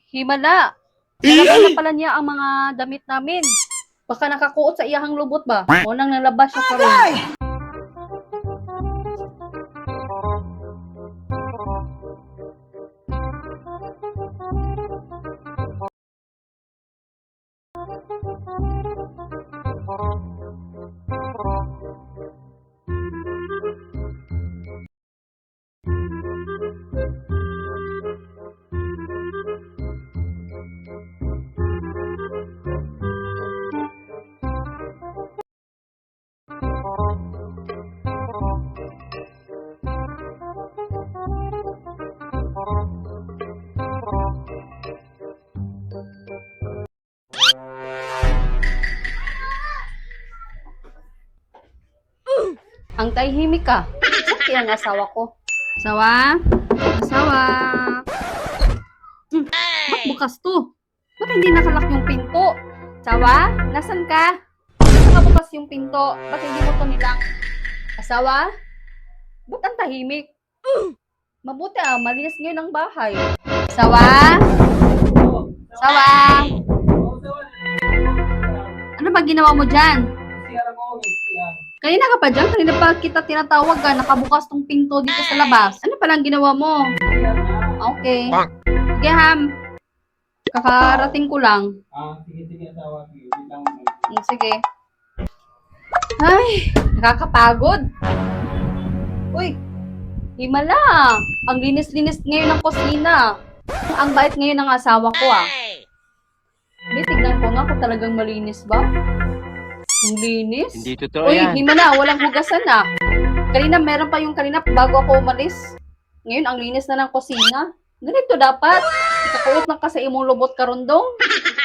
Himala! Nalaban na pala niya ang mga damit namin. Baka nakakuot sa iyahang lubot ba? O nang nalabas siya karon. Ang tahimik ka. Sakti ang asawa ko. Asawa? Asawa? Ba't bukas to? Ba't hindi nakalak yung pinto? Asawa? Nasaan ka? Ba't nakabukas yung pinto? Ba't hindi mo to nilang? Asawa? Ba't ang tahimik? Mabuti malinis ngayon ang bahay. Asawa? Asawa? Ano ba ginawa mo dyan? Kanina ka pa dyan? Kanina pa kita tinatawag ka. Nakabukas tong pinto dito sa labas. Ano palang ginawa mo? Okay. Sige, Ham. Kakarating ko lang. Sige, asawa. Sige. Ay, nakakapagod. Uy, himala. Ang linis-linis ngayon ng kusina. Ang bait ngayon ng asawa ko Hindi, tignan ko nga kung talagang malinis ba. Ang linis? Hindi totoo Uy, yan. himala, walang hugasan Kanina, meron pa yung kanina bago ako umalis. Ngayon, ang linis na ng kusina. Ganito dapat. Ikakulot na ka sa imong lubot karundong.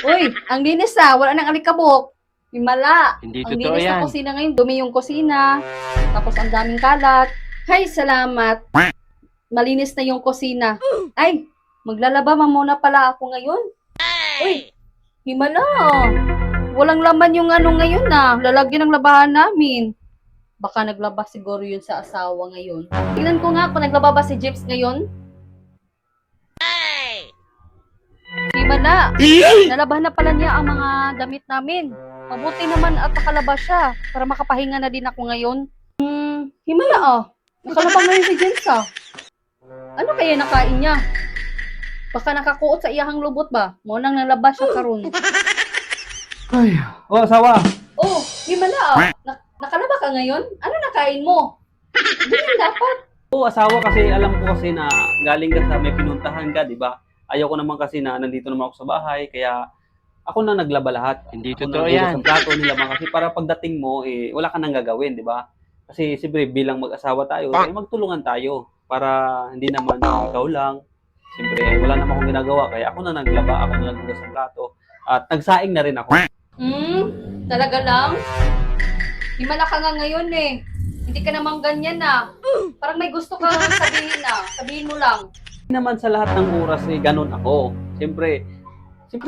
Uy, ang linis wala nang alikabok. Himala. Hindi Ang totoo linis yan. ng kusina ngayon, dumi yung kusina. Tapos ang daming kalat. Hay, salamat. Malinis na yung kusina. Ay, maglalaba muna pala ako ngayon. Uy, himala. Walang laman yung ngayon lalagyan ng labahan namin. Baka naglaba siguro yun sa asawa ngayon. Tingnan ko nga kung naglaba ba si Jeps ngayon. Himala. Nalabahan na pala niya ang mga damit namin. Mabuti naman at nakalabas siya para makapahinga na din ako ngayon. Himala Nakalabang ngayon si Jeps Ano kaya nakain niya? Baka nakakuot sa iyahang lubot ba? Mo nang nalabas siya karon. Ay, asawa. Oh, himala nakalaba ka ngayon? Ano nakain mo? Ganyan dapat. Asawa, kasi alam ko kasi na galing ka sa may pinuntahan ka, di ba? Ayaw ko naman kasi na nandito naman ako sa bahay, kaya ako na naglaba lahat. Hindi Ako totoo na yan. sa plato nila kasi para pagdating mo, wala ka nang gagawin, di ba? Kasi siyempre bilang mag-asawa tayo, magtulungan tayo para hindi naman ikaw lang. Siyempre, wala naman akong ginagawa, kaya ako na naglaba, ako na naghugas ng plato. At nagsaing na rin ako. Talaga lang? Himala ka nga ngayon Hindi ka naman ganyan Parang may gusto ka sabihin Sabihin mo lang. Hindi naman sa lahat ng oras ganun ako. Siyempre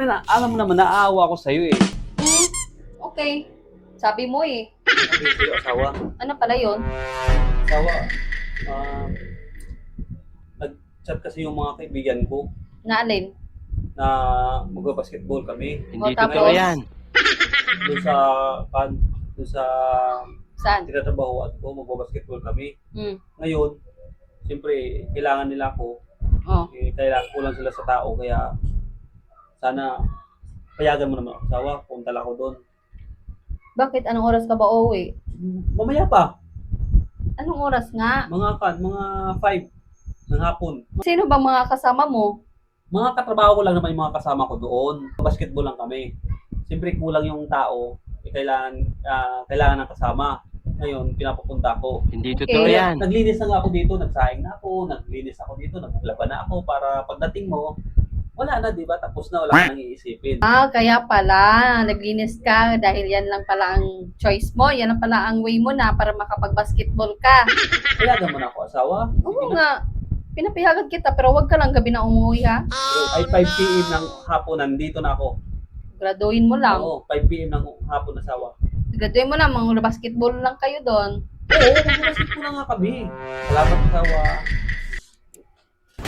na, alam mo naman, naaawa ako sa'yo Okay. Sabi mo Sabi sa'yo, asawa. Ano pala yun? Asawa, nag-chat kasi yung mga kaibigan ko Na alin? na mag-basketball kami. Hindi tapos? totoo yan. Doon sa Saan? tinatrabahoan ko, mag-basketball kami. Ngayon, siyempre, kailangan nila ako. Oh. Kailangan kulang sila sa tao, kaya sana payagan mo naman ako, asawa, punta lang ako doon. Bakit? Anong oras ka ba uuwi? Mamaya pa, Anong oras nga? mga 5 ng hapon. Sino bang mga kasama mo? Mga katrabaho ko lang naman yung mga kasama ko doon. Basketball lang kami. Siyempre kulang yung tao, kailangan ng kasama. Ngayon, pinapapunta ko. Hindi totoo Okay. yan. Naglinis na nga ako dito, nagsaing na ako, naglinis ako dito, naglaba na ako para pagdating mo, wala na, di ba? Tapos na, wala ka nang iisipin. Kaya pala, naglinis ka dahil yan lang pala ang choice mo. Yan lang pala ang way mo para makapag-basketball ka. Payagan mo na ako, asawa. Oo nga. Pinapayagan kita pero wag ka lang gabi na umuwi Ay 5 p.m. ng hapon, nandito na ako. Graduin mo lang. Oo, 5 p.m. ng hapon, asawa. Graduin mo na, mga basketball lang kayo doon. Oo, mag-basketball na nga kami. Salamat, asawa.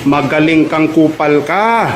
Magaling kang kupal ka.